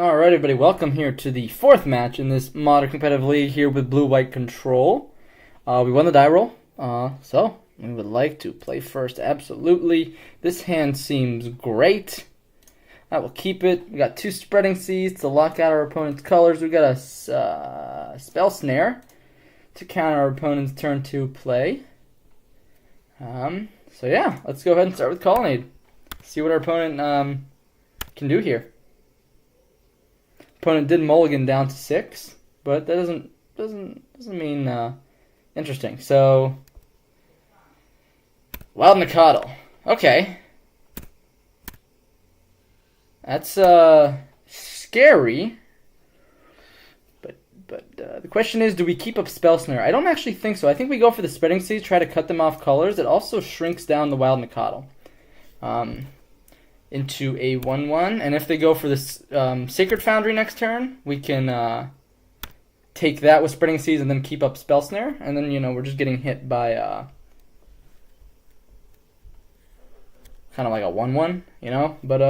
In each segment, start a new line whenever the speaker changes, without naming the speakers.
Alright, everybody, welcome here to the fourth match in this modern competitive league here with blue-white control. We won the die roll, so we would like to play first. Absolutely. This hand seems great. I will keep it. We got two spreading seas to lock out our opponent's colors. We got a spell snare to counter our opponent's turn 2 play. So yeah, let's go ahead and start with Colonnade. See what our opponent can do here. Opponent did mulligan down to 6, but that doesn't mean interesting. So wild Nacatl. Okay. That's scary. But the question is, do we keep up Spell Snare? I don't actually think so. I think we go for the Spreading Seas, try to cut them off colors. It also shrinks down the wild Nacatl into a 1/1. And if they go for this Sacred Foundry next turn, we can take that with Spreading Seas and then keep up Spell Snare. And then, we're just getting hit by kind of like a 1/1, But,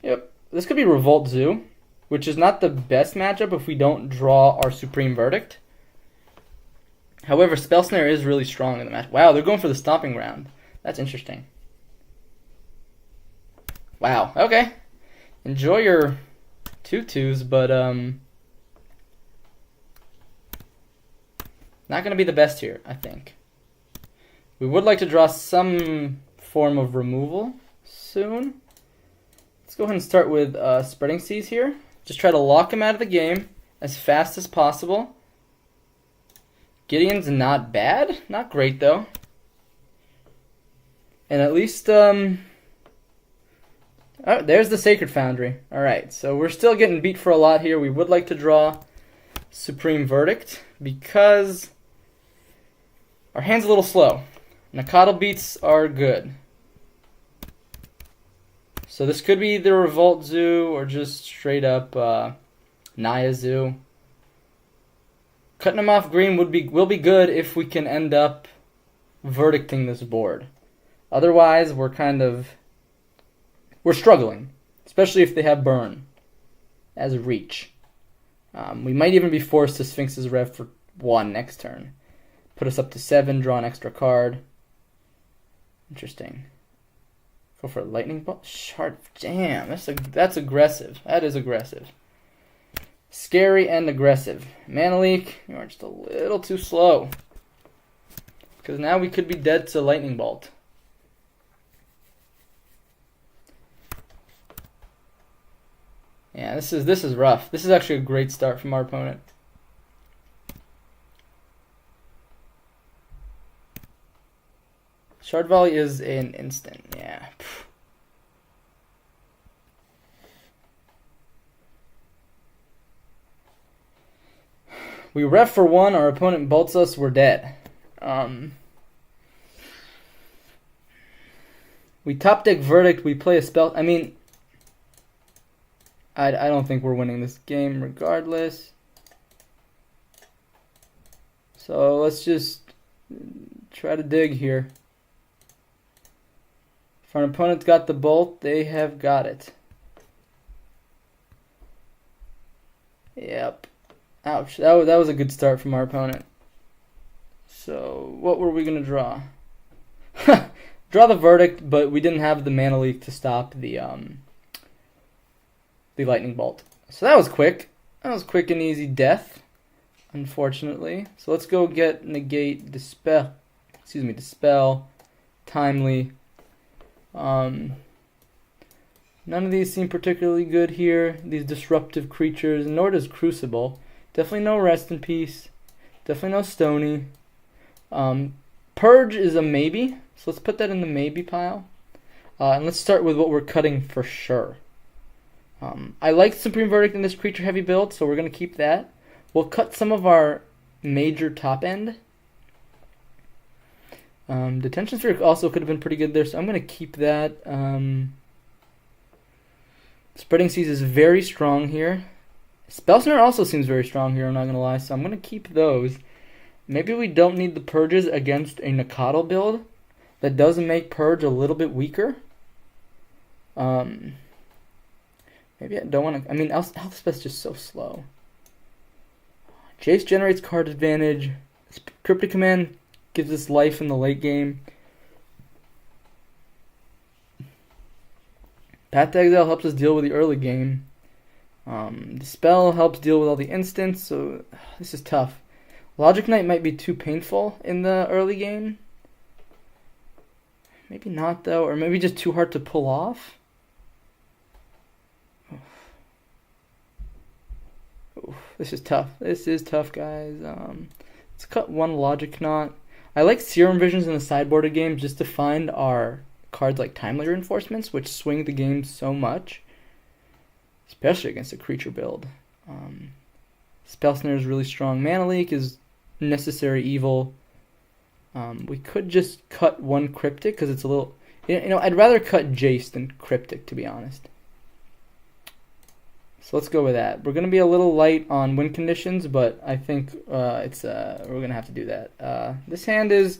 yep. This could be Revolt Zoo, which is not the best matchup if we don't draw our Supreme Verdict. However, Spell Snare is really strong in the match. Wow, they're going for the Stomping Ground. That's interesting. Wow, okay. Enjoy your 2/2s, but not going to be the best here, I think. We would like to draw some form of removal soon. Let's go ahead and start with Spreading Seas here. Just try to lock him out of the game as fast as possible. Gideon's not bad. Not great, though. And at least, oh, there's the Sacred Foundry. Alright, so we're still getting beat for a lot here. We would like to draw Supreme Verdict because our hand's a little slow. Nacatl beats are good. So this could be either Revolt Zoo or just straight up Naya Zoo. Cutting them off green will be good if we can end up verdicting this board. Otherwise, we're struggling, especially if they have burn as a reach. We might even be forced to Sphinx's Rev for 1 next turn. Put us up to 7, draw an extra card. Interesting. Go for a lightning bolt. Shard. Damn, that's aggressive. That is aggressive. Scary and aggressive. Mana leak. You are just a little too slow. Because now we could be dead to lightning bolt. Yeah, this is rough. This is actually a great start from our opponent. Shard Volley is an instant, yeah. We ref for 1, our opponent bolts us, we're dead. We top deck Verdict, we play a spell. I mean, I don't think we're winning this game regardless. So let's just try to dig here. If our opponent's got the bolt, they have got it. Yep. Ouch. That was a good start from our opponent. So what were we going to draw? Draw the Verdict, but we didn't have the mana leak to stop the lightning bolt. So that was quick. That was quick and easy death, unfortunately. So let's go get negate, dispel, timely. None of these seem particularly good here. These disruptive creatures, nor does Crucible. Definitely no Rest in Peace. Definitely no Stony. Purge is a maybe, so let's put that in the maybe pile. And let's start with what we're cutting for sure. I like Supreme Verdict in this creature heavy build, so we're going to keep that. We'll cut some of our major top end. Detention Sphere also could have been pretty good there, so I'm going to keep that. Spreading Seas is very strong here. Spell Snare also seems very strong here, I'm not going to lie, so I'm going to keep those. Maybe we don't need the Purges against a Nacatl build. That does make Purge a little bit weaker. Maybe I don't want to. I mean, Elspeth's just so slow. Jace generates card advantage. Cryptic Command gives us life in the late game. Path to Exile helps us deal with the early game. The spell helps deal with all the instants, so this is tough. Logic Knight might be too painful in the early game. Maybe not, though, or maybe just too hard to pull off. This is tough. This is tough, guys. Let's cut one Logic Knot. I like Serum Visions in the sideboarded game just to find our cards like Timely Reinforcements, which swing the game so much, especially against a creature build. Spell Snare is really strong. Mana Leak is necessary evil. We could just cut one Cryptic because it's a little... I'd rather cut Jace than Cryptic, to be honest. So let's go with that. We're going to be a little light on win conditions, but I think we're going to have to do that. This hand is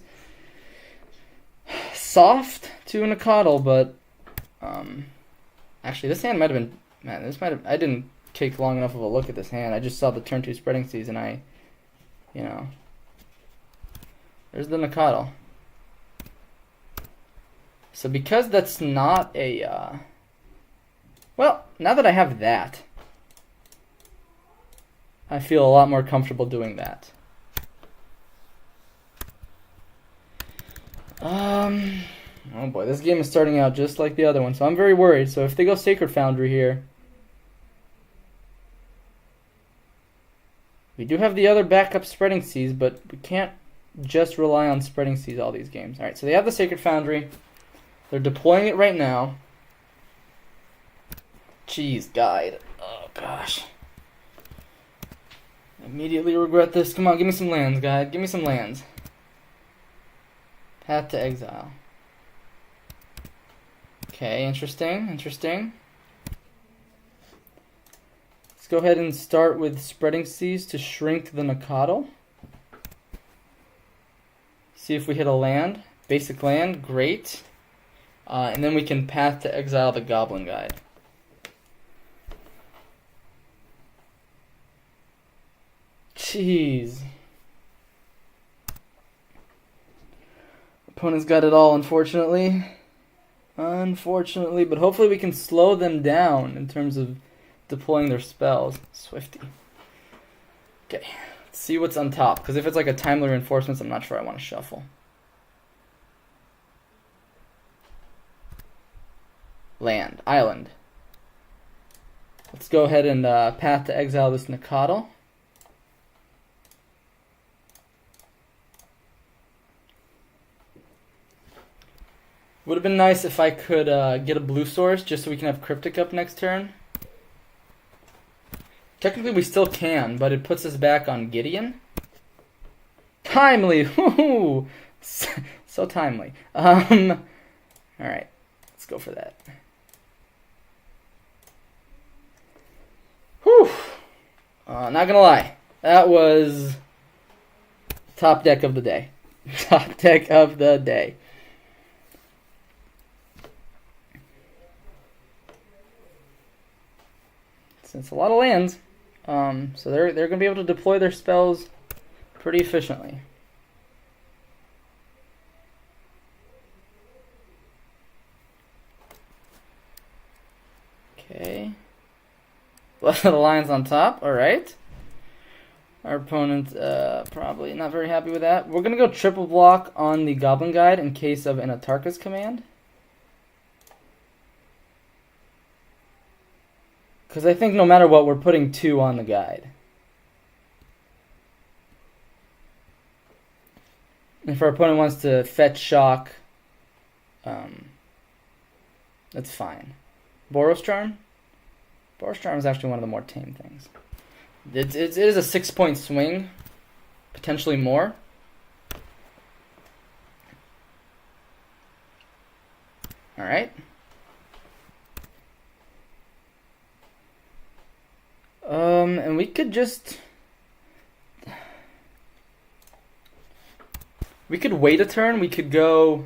soft to Nacatl, but actually this hand might have been... I didn't take long enough of a look at this hand. I just saw the turn 2 Spreading Seas, and there's the Nacatl. So because that's not a... well, now that I have that, I feel a lot more comfortable doing that. Oh boy, this game is starting out just like the other one, so I'm very worried. So if they go Sacred Foundry here, we do have the other backup Spreading Seas, but we can't just rely on Spreading Seas all these games. Alright, so they have the Sacred Foundry. They're deploying it right now. Jeez, guide. Oh, gosh. Immediately regret this. Come on, give me some lands, guide. Give me some lands. Path to Exile. Okay, interesting. Let's go ahead and start with Spreading Seas to shrink the Nacatl. See if we hit a land. Basic land, great. And then we can Path to Exile the Goblin Guide. Jeez. Opponent's got it all, unfortunately. But hopefully we can slow them down in terms of deploying their spells. Swifty. Okay, let's see what's on top, because if it's like a Timely Reinforcements, I'm not sure I want to shuffle. Land. Island. Let's go ahead and Path to Exile this Nacatl. Would have been nice if I could get a blue source just so we can have Cryptic up next turn. Technically we still can, but it puts us back on Gideon. Timely! Woohoo! So timely. Alright, let's go for that. Whew! Not gonna lie, that was top deck of the day. Top deck of the day. It's a lot of lands, so they're going to be able to deploy their spells pretty efficiently. Okay, Blood of the Lions on top. All right, our opponent probably not very happy with that. We're going to go triple block on the Goblin Guide in case of an Atarka's Command. Because I think no matter what, we're putting 2 on the guide. If our opponent wants to fetch shock, that's fine. Boros Charm? Boros Charm is actually one of the more tame things. It is a 6-point swing, potentially more. Alright. And we could just... we could wait a turn. We could go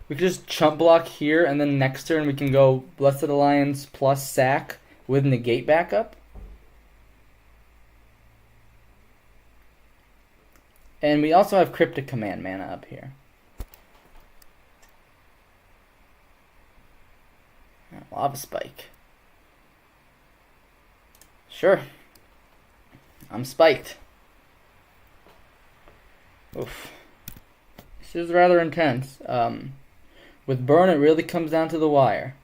We could just chump block here, and then next turn we can go Blessed Alliance plus sack with negate backup. And we also have Cryptic Command mana up here. Lava Spike. Sure. I'm spiked. Oof. This is rather intense. With burn, it really comes down to the wire.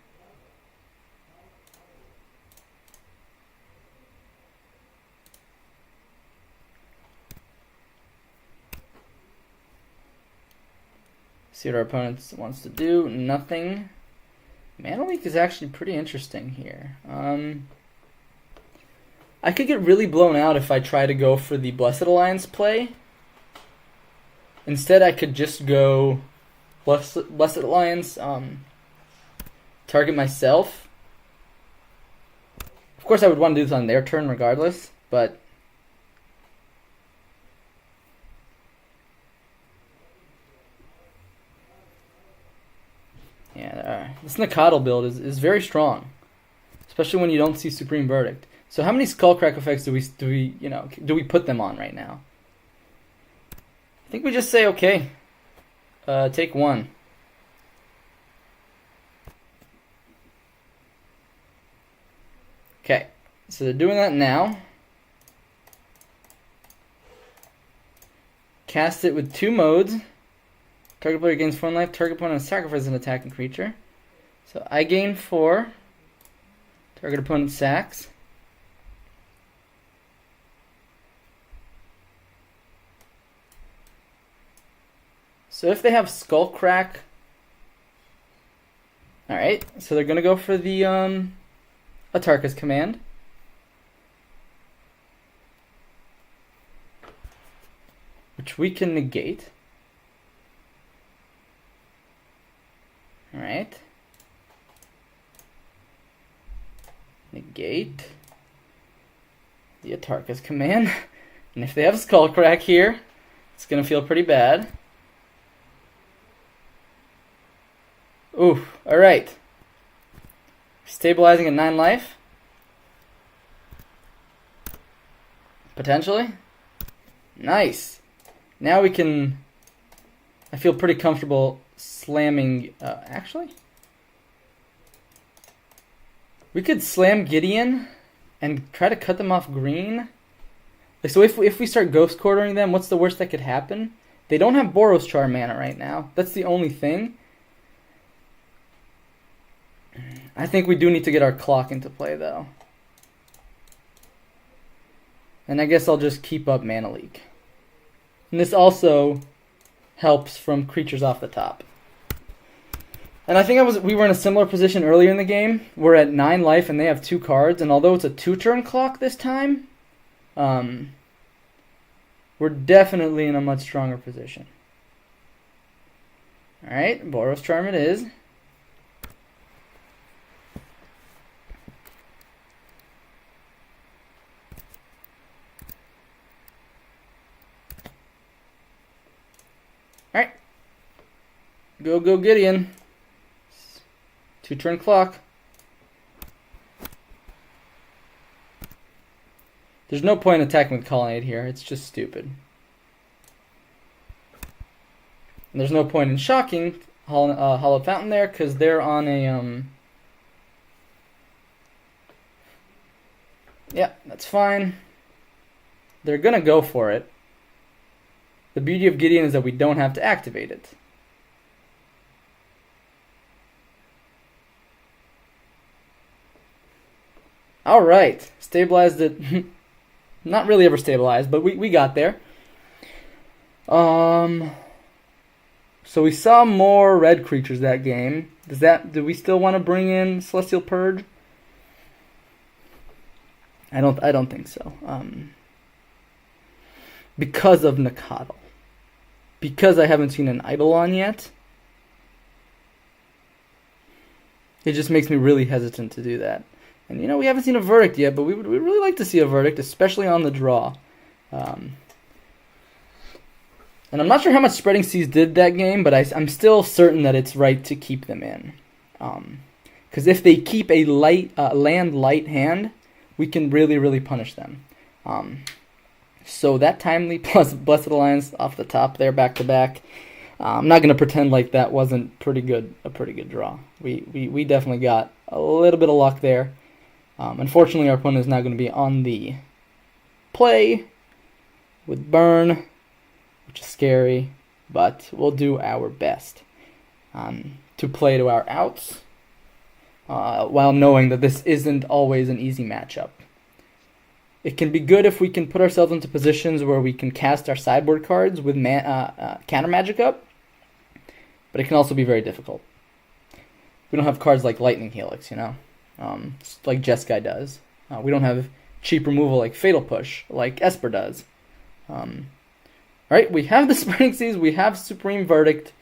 See what our opponent wants to do. Nothing. Mana leak is actually pretty interesting here. I could get really blown out if I try to go for the Blessed Alliance play. Instead, I could just go Blessed Alliance, target myself. Of course, I would want to do this on their turn regardless, but yeah, this Nacatl build is very strong, especially when you don't see Supreme Verdict. So, how many Skullcrack effects do we put them on right now? I think we just say okay. Take one. Okay, so they're doing that now. Cast it with 2 modes. Target player gains 1 life. Target opponent sacrifices an attacking creature. So I gain 4. Target opponent sacks. So if they have Skullcrack, alright, so they're going to go for the Atarka's command. Which we can negate. Alright. Negate the Atarka's command. And if they have Skullcrack here, it's going to feel pretty bad. Ooh, alright. Stabilizing at 9 life. Potentially. Nice. Now we can... I feel pretty comfortable slamming... actually? We could slam Gideon and try to cut them off green. So if we start Ghost Quartering them, what's the worst that could happen? They don't have Boros Charm mana right now. That's the only thing. I think we do need to get our clock into play, though. And I guess I'll just keep up Mana Leak. And this also helps from creatures off the top. And I think we were in a similar position earlier in the game. We're at 9 life and they have 2 cards. And although it's a 2-turn clock this time, we're definitely in a much stronger position. Alright, Boros Charm it is. Alright. Go Gideon. 2-turn clock. There's no point in attacking with Colonnade here. It's just stupid. And there's no point in shocking Hollow Fountain there because they're on a... Yeah, that's fine. They're going to go for it. The beauty of Gideon is that we don't have to activate it. Alright, stabilized it. Not really ever stabilized, but we got there. So we saw more red creatures that game. Do we still want to bring in Celestial Purge? I don't think so. Because of Nacatl. Because I haven't seen an Eidolon yet. It just makes me really hesitant to do that. And we haven't seen a Verdict yet, but we'd really like to see a Verdict, especially on the draw. And I'm not sure how much Spreading Seas did that game, but I'm still certain that it's right to keep them in. Because if they keep a land light hand, we can really, really punish them. So that Timely plus Blessed Alliance off the top there, back to back. I'm not going to pretend like that wasn't a pretty good draw. We definitely got a little bit of luck there. Unfortunately, our opponent is now going to be on the play with Burn, which is scary, but we'll do our best to play to our outs while knowing that this isn't always an easy matchup. It can be good if we can put ourselves into positions where we can cast our sideboard cards with counter magic up, but it can also be very difficult. We don't have cards like Lightning Helix, like Jeskai does. We don't have cheap removal like Fatal Push, like Esper does. Alright, we have the Spreading Seas, we have Supreme Verdict.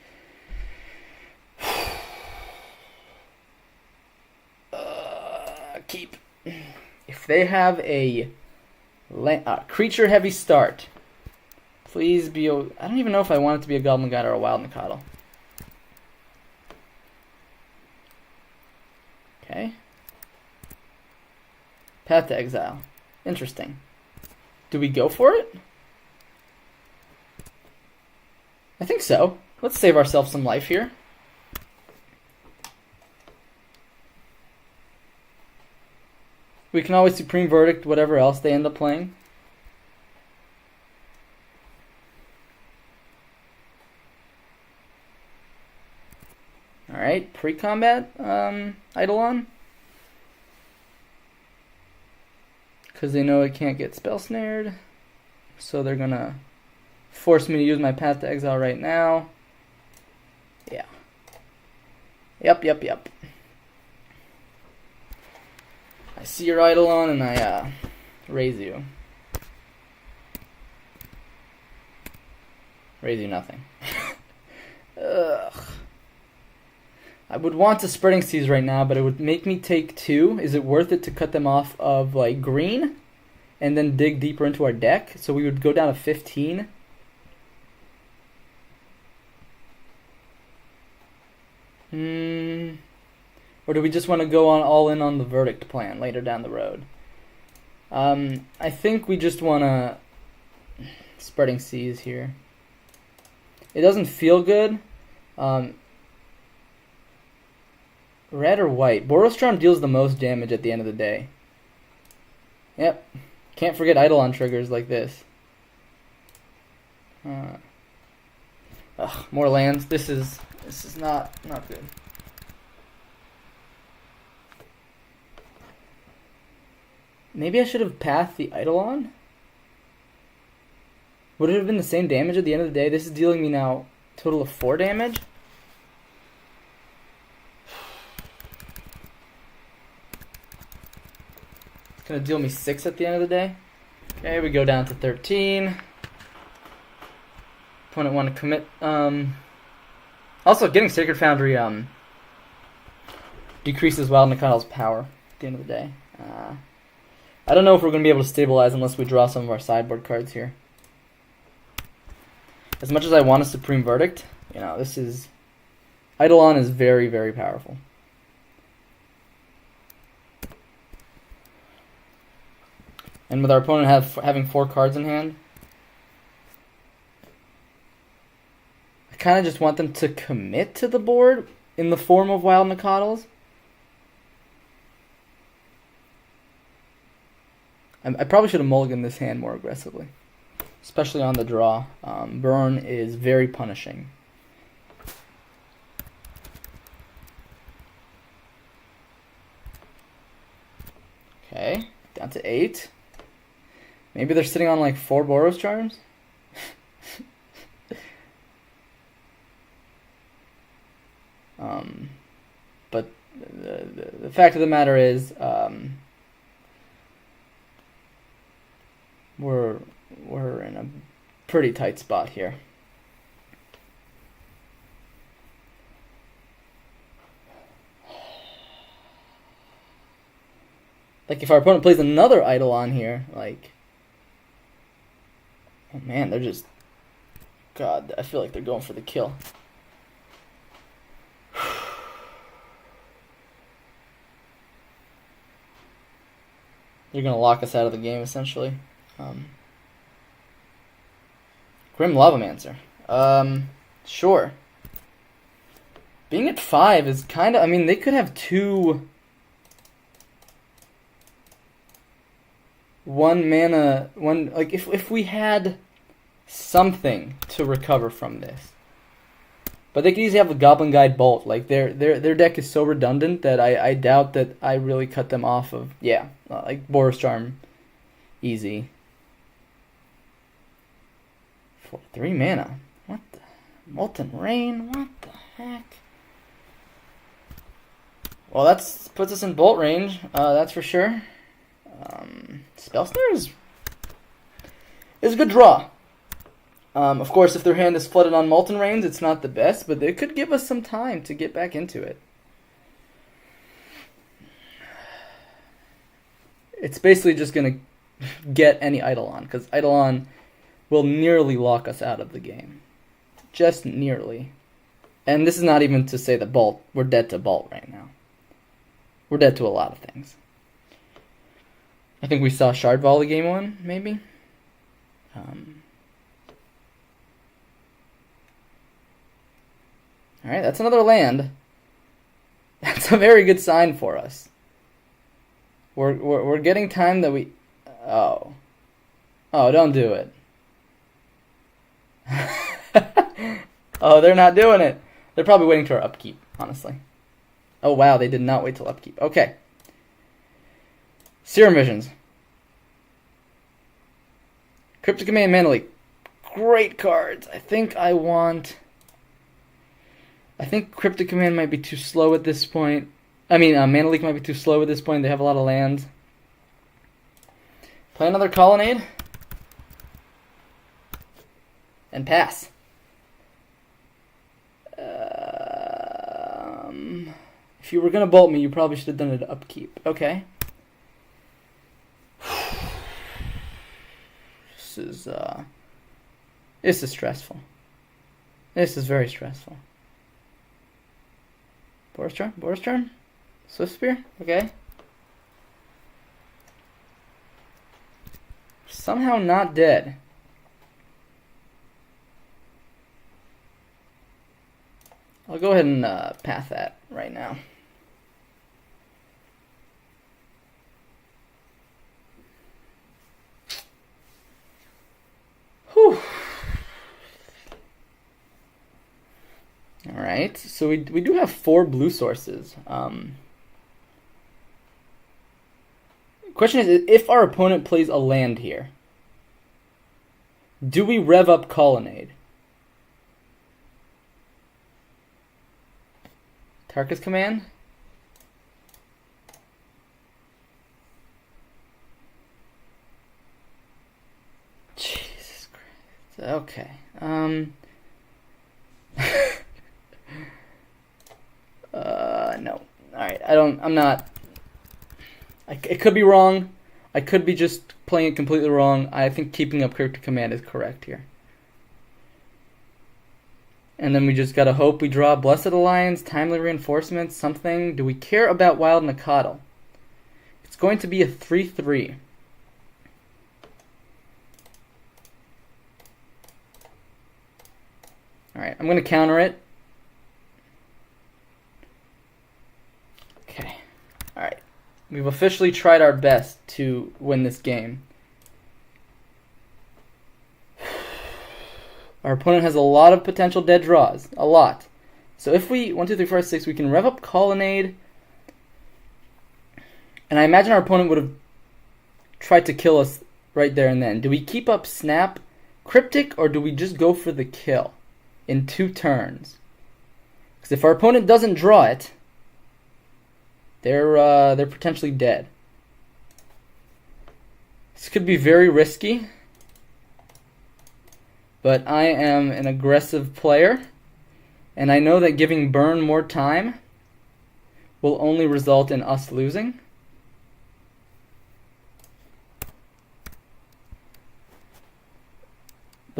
Keep. If they have a creature-heavy start, please be... I don't even know if I want it to be a Goblin Guide or a Wild Nacatl. Okay. Path to Exile. Interesting. Do we go for it? I think so. Let's save ourselves some life here. We can always Supreme Verdict whatever else they end up playing. Alright, pre-combat Eidolon. Because they know it can't get spell snared. So they're going to force me to use my Path to Exile right now. Yeah. Yep. I see your Eidolon and I raise you. Raise you nothing. Ugh. I would want to Spreading Seas right now, but it would make me take 2. Is it worth it to cut them off of like green and then dig deeper into our deck? So we would go down to 15. Or do we just want to go all in on the Verdict plan later down the road? I think we just want to Spreading Seas here. It doesn't feel good. Red or white? Boros Charm deals the most damage at the end of the day. Yep. Can't forget Eidolon triggers like this. More lands. This is not good. Maybe I should have pathed the Eidolon? Would it have been the same damage at the end of the day? This is dealing me now a total of 4 damage. It's going to deal me 6 at the end of the day. Okay, we go down to 13. Opponent want to commit. Also, getting Sacred Foundry decreases Wild Nacatl's power at the end of the day. I don't know if we're going to be able to stabilize unless we draw some of our sideboard cards here. As much as I want a Supreme Verdict, this is... Eidolon is very, very powerful. And with our opponent having 4 cards in hand, I kind of just want them to commit to the board in the form of Wild Nacatls. I probably should have mulliganed this hand more aggressively, especially on the draw. Burn is very punishing. Okay, down to 8. Maybe they're sitting on like 4 Boros Charms? But the fact of the matter is, we're in a pretty tight spot here. Like, if our opponent plays another Eidolon here, like... Oh man, they're just God, I feel like they're going for the kill. They're going to lock us out of the game, essentially. Grim Lavamancer. Sure. Being at 5 is kind of... I mean, they could have 2... 1 mana... Like, if we had something to recover from this. But they could easily have a Goblin Guide Bolt. Like, their deck is so redundant that I doubt that I really cut them off of... Yeah, like, Boros Charm. Easy. For 3 mana. What the... Molten Rain? What the heck? Well, that puts us in bolt range, that's for sure. Spellsnare is a good draw. Of course, if their hand is flooded on Molten Rains, it's not the best, but it could give us some time to get back into it. It's basically just going to get any Eidolon, because Eidolon will nearly lock us out of the game. Just nearly. And this is not even to say that Bolt, we're dead to Bolt right now. We're dead to a lot of things. I think we saw Shard Volley game 1, maybe. Alright, that's another land. That's a very good sign for us. We're getting time that we... Oh. Oh, don't do it. Oh, they're not doing it. They're probably waiting to our upkeep, honestly. Oh, wow, they did not wait till upkeep. Okay. Serum Visions. Cryptic Command, Mana Leak. Great cards. I think Cryptic Command might be too slow at this point. I mean, Mana Leak might be too slow at this point. They have a lot of lands. Play another Colonnade. And pass. If you were going to bolt me, you probably should have done it upkeep. Okay. This is stressful. This is very stressful. Boros Charm? Swift Spear? Okay. Somehow not dead. I'll go ahead and path that right now. Whew. Alright, so we do have 4 blue sources. Question is, if our opponent plays a land here, do we rev up Colonnade? Tarkus Command? Jesus Christ. Okay. No. Alright, it could be wrong. I could be just playing it completely wrong. I think keeping up Cryptic Command is correct here. And then we just gotta hope we draw Blessed Alliance, Timely Reinforcement, something. Do we care about Wild Nacatl? It's going to be a 3/3. Alright, I'm gonna counter it. Okay. Alright. We've officially tried our best to win this game. Our opponent has a lot of potential dead draws. A lot. So if we... 1, 2, 3, 4, 5, 6... We can rev up Colonnade. And I imagine our opponent would have tried to kill us right there and then. Do we keep up Snap Cryptic, or do we just go for the kill in 2 turns? Because if our opponent doesn't draw it, they're potentially dead. This could be very risky. But I am an aggressive player, and I know that giving Burn more time will only result in us losing.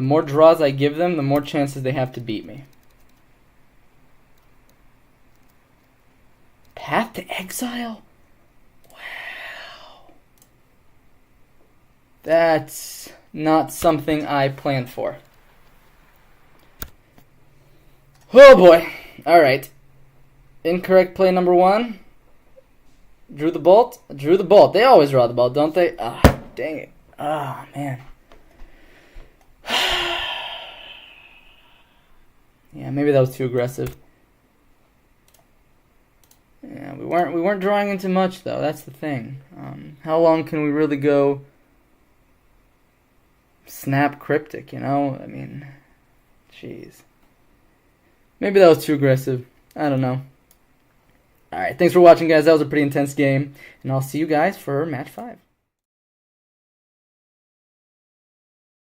The more draws I give them, the more chances they have to beat me. Path to Exile? Wow. That's not something I planned for. Oh boy. Alright. Incorrect play number 1. Drew the bolt. Drew the bolt. They always draw the bolt, don't they? Ah, dang it. Ah, man. Yeah, maybe that was too aggressive. Yeah, we weren't drawing into much though. That's the thing. How long can we really go snap cryptic? You know, I mean, jeez. Maybe that was too aggressive. I don't know. All right, thanks for watching, guys. That was a pretty intense game, and I'll see you guys for match 5.